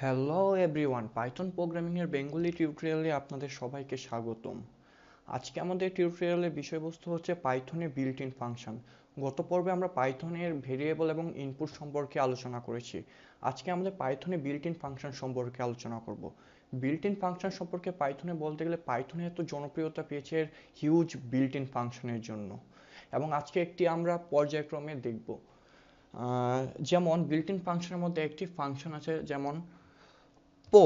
Hello everyone, Python programming এর Bengali টিউটোরিয়ালে আপনাদের সবাইকে স্বাগতম। আজকে আমাদের টিউটোরিয়ালের বিষয়বস্তু হচ্ছে পাইথনের বিল্ট ইন ফাংশন। গত পর্বে আমরা পাইথনের ভেরিয়েবল এবং ইনপুট সম্পর্কে আলোচনা করেছি। আজকে আমাদের পাইথনে বিল্ট ইন ফাংশন সম্পর্কে আলোচনা করব। বিল্ট ইন ফাংশন সম্পর্কে পাইথনে বলতে গেলে পাইথনে এত জনপ্রিয়তা পেয়েছে হিউজ বিল্ট ইন ফাংশনের জন্য, এবং আজকে একটি আমরা পর্যায়ক্রমে দেখব। যেমন বিল্ট ইন ফাংশনের মধ্যে একটি ফাংশন আছে যেমন পো,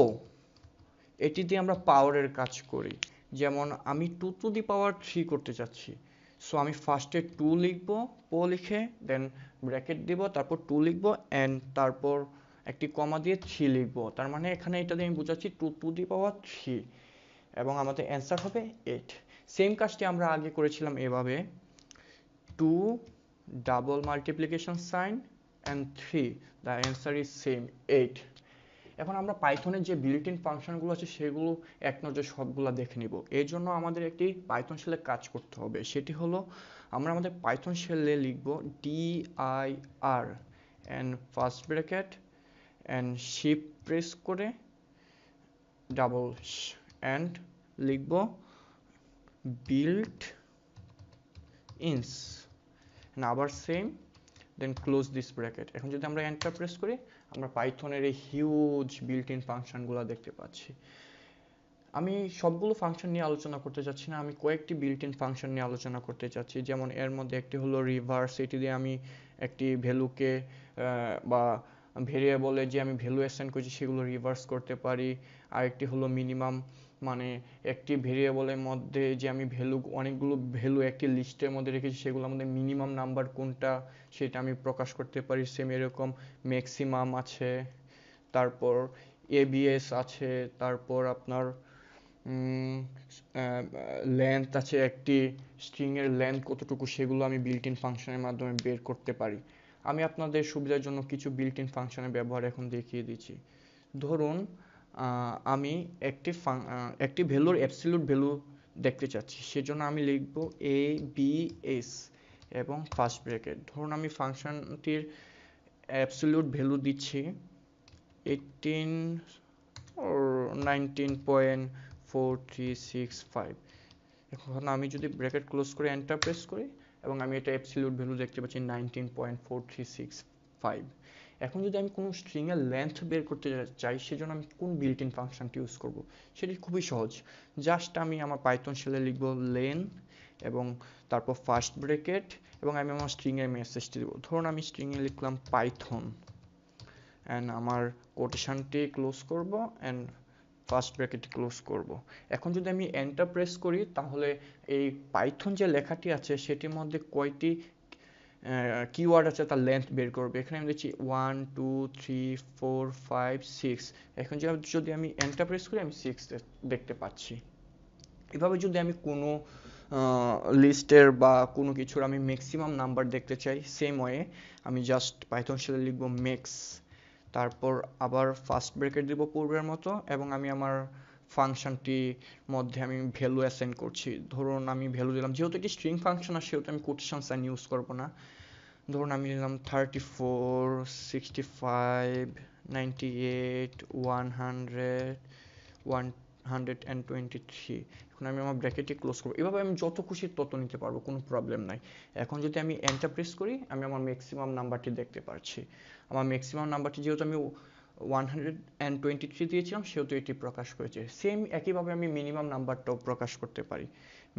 এটি দিয়ে আমরা পাওয়ারের কাজ করি। যেমন আমি 2^3 করতে চাচ্ছি, সো আমি ফার্স্টে 2 লিখব, পো লিখে দেন ব্র্যাকেট দিব, তারপর 2 লিখব অ্যান্ড তারপর একটি কমা দিয়ে 3 লিখব। তার মানে এখানে এটা দিয়ে আমি বোঝাচ্ছি 2^3 এবং আমাদের অ্যান্সার হবে 8। সেম কাজটি আমরা আগে করেছিলাম এভাবে, 2 double multiplication sign and 3, the answer is same 8। এখন আমরা পাইথনের যে বিল্ট ইন ফাংশনগুলো আছে সেগুলো এক নজরে সবগুলো দেখে নিব। এর জন্য আমাদের একটি পাইথন শেলে কাজ করতে হবে, সেটি হলো আমরা আমাদের পাইথন শেলে লিখব dir and first bracket and shift press করে ডাবল অ্যান্ড লিখব বিল্ট ইনস, আবার same, then close this bracket. এখন যদি আমরা এন্টার প্রেস করি আমরা পাইথনের এই হিউজ বিল্ট ইন ফাংশনগুলো দেখতে পাচ্ছি। আমি সবগুলো ফাংশন নিয়ে আলোচনা করতে চাচ্ছি না, আমি কয়েকটি বিল্ট ইন ফাংশন নিয়ে আলোচনা করতে চাচ্ছি। যেমন এর মধ্যে একটি হলো রিভার্স, এটি দিয়ে আমি একটি ভ্যালুকে বা ভেরিয়েবলে যে আমি ভ্যালু অ্যাসাইন করছি সেগুলো রিভার্স করতে পারি। আরেকটি হলো মিনিমাম, মানে একটি ভেরিয়েবলের মধ্যে যে আমি ভ্যালু, অনেকগুলো ভ্যালু একটি লিস্টের মধ্যে রেখেছি সেগুলোর মধ্যে মিনিমাম নাম্বার কোনটা সেটা আমি প্রকাশ করতে পারি। সেম এরকম ম্যাক্সিমাম আছে, তারপর এবিএস আছে, তারপর আপনার লেন্থ আছে, একটি স্ট্রিংয়ের লেন্থ কতটুকু সেগুলো আমি বিল্ট ইন ফাংশনের মাধ্যমে বের করতে পারি। আমি আপনাদের সুবিধার জন্য কিছু বিল্ট ইন ফাংশনের ব্যবহার এখন দেখিয়ে দিচ্ছি। ধরুন আমি একটি ভ্যালুর অ্যাবসলিউট ভ্যালু দেখতে চাচ্ছি, সেজন্য আমি লিখব এ বি এস এবং ফার্স্ট ব্র্যাকেট। ধরুন আমি ফাংশনটির অ্যাবসলিউট ভ্যালু দিচ্ছি 18 or 19.4365। এখন আমি যদি ব্র্যাকেট ক্লোজ করে এন্টার প্রেস করি এবং আমি এটা অ্যাবসলিউট ভ্যালু দেখতে পাচ্ছি 19.4365। এখন যদি আমি কোনো স্ট্রিংয়ের লেন্থ বের করতে চাই সেজন্য আমি কোন বিল্ট ইন ফাংশনটি ইউজ করব, সেটি খুবই সহজ। জাস্ট আমি আমার পাইথন শেলে লিখব লেন এবং তারপর ফার্স্ট ব্র্যাকেট এবং আমি আমার স্ট্রিংয়ের মেসেজটি দেবো। ধরুন আমি স্ট্রিংয়ে লিখলাম পাইথন অ্যান্ড আমার কোটেশনটি ক্লোজ করব অ্যান্ড ফার্স্ট ব্র্যাকেটটি ক্লোজ করব। এখন যদি আমি এন্টার প্রেস করি তাহলে এই পাইথন যে লেখাটি আছে সেটির মধ্যে কয়টি কিওয়ার্ড আছে তার লেন্থ বের করবে। এখানে আমি দেখছি 1 2 3 4 5 6। এখন যদি আমি এন্টার প্রেস করি আমি 6 দেখতে পাচ্ছি। এভাবে যদি আমি কোনো লিস্টের বা কোনো কিছুর আমি ম্যাক্সিমাম নাম্বার দেখতে চাই, সেম ওয়ে আমি জাস্ট পাইথন শেলে লিখব ম্যাক্স, তারপর আবার ফার্স্ট ব্র্যাকেট দিব পূর্বের মতো এবং আমি আমার ফাংশনটির মধ্যে আমি ভ্যালু অ্যাসাইন করছি। ধরুন আমি ভ্যালু দিলাম, যেহেতু এটি স্ট্রিং ফাংশন আর সেহেতু আমি কোটেশন সাইন ইউজ করব না। ধরুন আমি দিলাম 34 65 98 100 123। এখন আমি আমার ব্র্যাকেটটি ক্লোজ করবো। এভাবে আমি যত খুশি তত নিতে পারবো, কোনো প্রবলেম নাই। এখন যদি আমি এন্টার প্রেস করি আমি আমার ম্যাক্সিমাম নাম্বারটি দেখতে পাচ্ছি। আমার ম্যাক্সিমাম নাম্বারটি যেহেতু আমি 123 দিয়েছিলাম সেহেতু এটি প্রকাশ করেছে। সেম একইভাবে আমি মিনিমাম নাম্বারটাও প্রকাশ করতে পারি।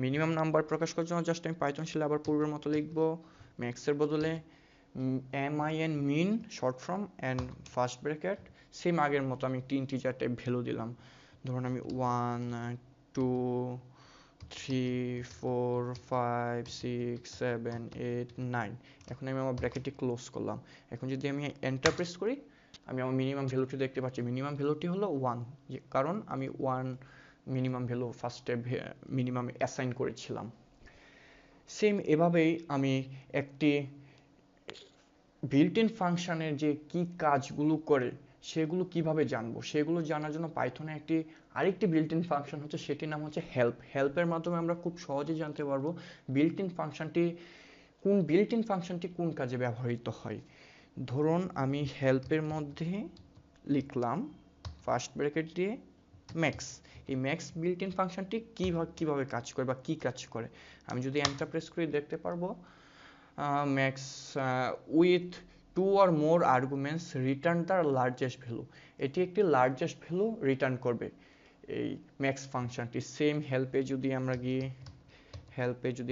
মিনিমাম নাম্বার প্রকাশ করার জন্য জাস্ট আমি পাইথন শেলে আবার পূর্বের মতো লিখবো ম্যাক্সের বদলে min min short form and first bracket. Same আগের মতো আমি একটি ইন্টিজার টাইপ ভ্যালু দিলাম। ধরুন আমি 1 2 3 4 5 6 7 8 9। এখন আমি আমার ব্র্যাকেটটি ক্লোজ করলাম। এখন যদি আমি এন্টার প্রেস করি আমি আমার মিনিমাম ভ্যালুটি দেখতে পাচ্ছি। মিনিমাম ভ্যালুটি হলো 1, কারণ আমি 1 মিনিমাম ভ্যালু ফার্স্টে মিনিমাম অ্যাসাইন করেছিলাম। সেম এভাবেই আমি একটি বিল্ট ইন ফাংশনের যে কি কাজগুলো করে সেগুলো কিভাবে জানবো, সেগুলো জানার জন্য পাইথনে আরেকটি বিল্ট ইন ফাংশন হচ্ছে, সেটির নাম হচ্ছে হেল্প। হেল্পের মাধ্যমে আমরা খুব সহজে জানতে পারবো বিল্ট ইন ফাংশনটি কোন কাজে ব্যবহৃত হয়। ধরুন আমি হেল্পের মধ্যে লিখলাম ফার্স্ট ব্র্যাকেট দিয়ে ম্যাক্স। এই ম্যাক্স বিল্ট ইন ফাংশনটি কীভাবে কাজ করে বা কী কাজ করে, আমি যদি এন্টার প্রেস করি দেখতে পারবো max with 2 or more arguments return the largest value. এটি একটি লার্জেস্ট ভ্যালু রিটার্ন করবে এই ম্যাক্স ফাংশনটি। সেম হেল্পে যদি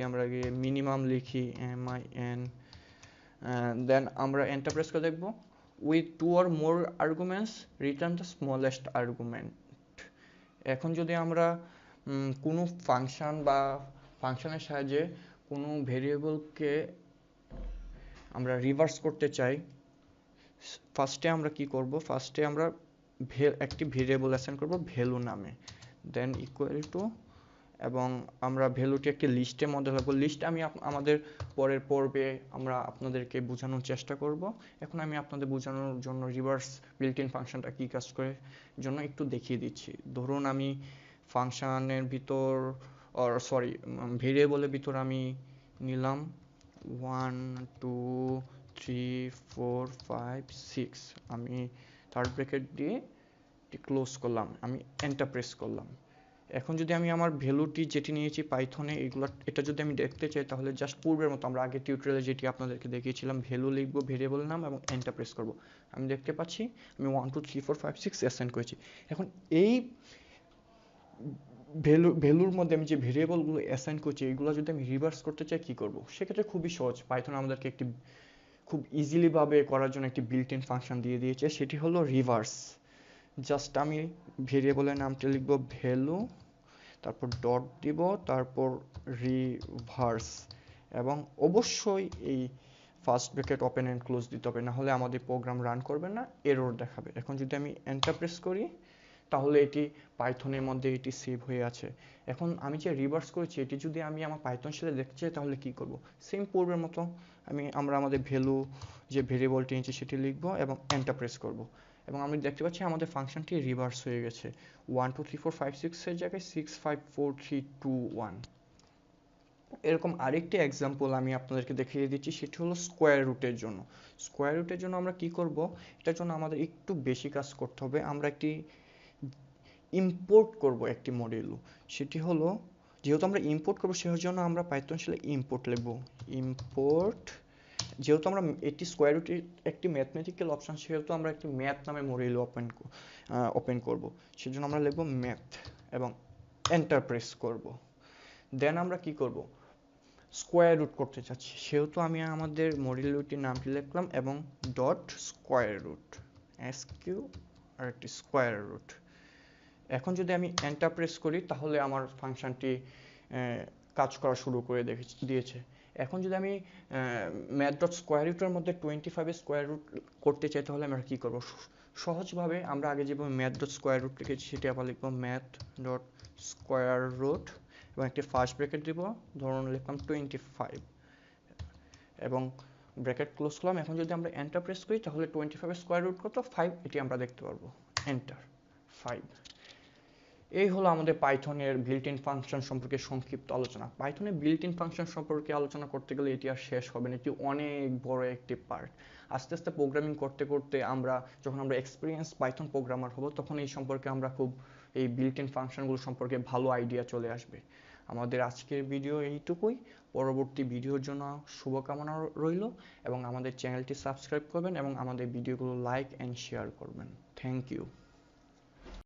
আমরা গিয়ে মিনিমাম লিখি min, দেন আমরা এন্টার প্রেস করে দেখব with 2 or more arguments return the smallest argument. এখন যদি আমরা কোনো ফাংশন বা ফাংশনের সাহায্যে কোনো ভেরিয়েবলকে আমরা রিভার্স করতে চাই, ফার্স্টে আমরা কি করব, ফার্স্টে আমরা একটি ভেরিয়েবল অ্যাসাইন করব ভ্যালু নামে, দেন ইকুয়াল টু, এবং আমরা ভ্যালুটি একটি লিস্টের মধ্যে রাখবো। লিস্ট আমি আমাদের পরের পর্বে আমরা আপনাদেরকে বোঝানোর চেষ্টা করব। এখন আমি আপনাদের বোঝানোর জন্য রিভার্স বিল্ট ইন ফাংশনটা কী কাজ করে জন্য একটু দেখিয়ে দিচ্ছি। ধরুন আমি ফাংশনের ভিতর ভেরিয়েবলের ভিতর আমি নিলাম 1 2 3 4 5 6, আমি থার্ড ব্র্যাকেট দিয়ে ক্লোজ করলাম, আমি এন্টার প্রেস করলাম। এখন যদি আমি আমার ভ্যালুটি যেটি নিয়েছি পাইথনে এটা যদি আমি দেখতে চাই, তাহলে জাস্ট পূর্বের মতো আমরা আগে টিউটোরিয়ালে যেটি আপনাদেরকে দেখিয়েছিলাম, ভ্যালু লিখবো, ভেরিয়েবল নাম এবং এন্টার প্রেস করব। আমি দেখতে পাচ্ছি আমি 1 2 3 4 5 6 অ্যাসাইন করেছি। এখন এই ভ্যালুর মধ্যে আমি যে ভেরিয়েবলগুলো অ্যাসাইন করছি এগুলো যদি আমি রিভার্স করতে চাই কী করব, সেক্ষেত্রে খুবই সহজ। পাইথন আমাদেরকে একটি খুব ইজিলি ভাবে করার জন্য একটি বিল্ট ইন ফাংশন দিয়ে দিয়েছে, সেটি হলো রিভার্স। জাস্ট আমি ভেরিয়েবলের নামটি লিখব ভ্যালু, তারপর ডট দিব, তারপর রিভার্স, এবং অবশ্যই এই first bracket open and close দিতে হবে, নাহলে আমাদের প্রোগ্রাম রান করবে না, এরর দেখাবে। এখন যদি আমি এন্টার প্রেস করি তাহলে এটি পাইথনের মধ্যে এটি সেভ হয়ে আছে। এখন আমি যে রিভার্স করেছি এটি যদি আমি আমার পাইথন শেলে দেখতে চাই তাহলে কি করব, সেম পূর্বের মতো আমরা আমাদের ভ্যালু যে ভেরিয়েবলটি নিয়েছি সেটি লিখব এবং এন্টার প্রেস করব, এবং আমি দেখতে পাচ্ছি আমাদের ফাংশনটি রিভার্স হয়ে গেছে। 1 2 3 4 5 6 এর জায়গায় 6 5 4 3 2 1। এরকম আরেকটি এক্সাম্পল আমি আপনাদেরকে দেখিয়ে দিচ্ছি, সেটি হলো স্কোয়ার রুটের জন্য। স্কোয়ার রুটের জন্য আমরা কি করব, এটার জন্য আমাদের একটু বেশি কাজ করতে হবে। আমরা একটি ইম্পোর্ট করব একটি মডিউল, সেটি হলো, যেহেতু আমরা ইম্পোর্ট করব সেটার জন্য আমরা পাইথন শেলে ইম্পোর্ট লিখব। ইম্পোর্ট, যেহেতু আমরা এটি স্কোয়ার রুটের একটি ম্যাথমেটিক্যাল অপশন, সেহেতু আমরা একটি ম্যাথ নামে মডিউল ওপেন করব। সেজন্য আমরা লিখব ম্যাথ এবং এন্টার প্রেস করব। দেন আমরা কি করব, স্কোয়ার রুট করতে চাচ্ছি, সেহেতু আমি আমাদের মডিউলটির নামটি লিখলাম এবং ডট স্কোয়ার রুট, এসকিউ আর একটি স্কোয়ার রুট। এখন যদি আমি এন্টার প্রেস করি তাহলে আমার ফাংশনটি কাজ করা শুরু করে দিয়েছে। এখন যদি আমি ম্যাথ ডট স্কোয়ার রুটের মধ্যে 25 স্কোয়ার রুট করতে চাই তাহলে আমরা কী করব, সহজভাবে আমরা আগে যেভাবে ম্যাথ ডট স্কোয়ার রুট লিখেছি সেটি আবার লিখব ম্যাথ ডট স্কোয়ার রুট এবং একটি ফার্স্ট ব্র্যাকেট দিব, ধরুন লিখলাম 25 এবং ব্র্যাকেট ক্লোজ করলাম। এখন যদি আমরা এন্টার প্রেস করি তাহলে 25 স্কোয়ার রুট কত 5 এটি আমরা দেখতে পারবো, এন্টার 5। এই হলো আমাদের পাইথনের বিল্ট ইন ফাংশন সম্পর্কে সংক্ষিপ্ত আলোচনা। পাইথনের বিল্ট ইন ফাংশন সম্পর্কে আলোচনা করতে গেলে এটি আর শেষ হবে না, এটি অনেক বড় একটি পার্ট। আস্তে আস্তে প্রোগ্রামিং করতে করতে যখন আমরা এক্সপিরিয়েন্স পাইথন প্রোগ্রামার হব তখন এই সম্পর্কে আমরা এই বিল্ট ইন ফাংশনগুলো সম্পর্কে ভালো আইডিয়া চলে আসবে। আমাদের আজকের ভিডিও এইটুকুই, পরবর্তী ভিডিওর জন্য শুভকামনা রইল, এবং আমাদের চ্যানেলটি সাবস্ক্রাইব করবেন এবং আমাদের ভিডিওগুলো লাইক অ্যান্ড শেয়ার করবেন। Thank you.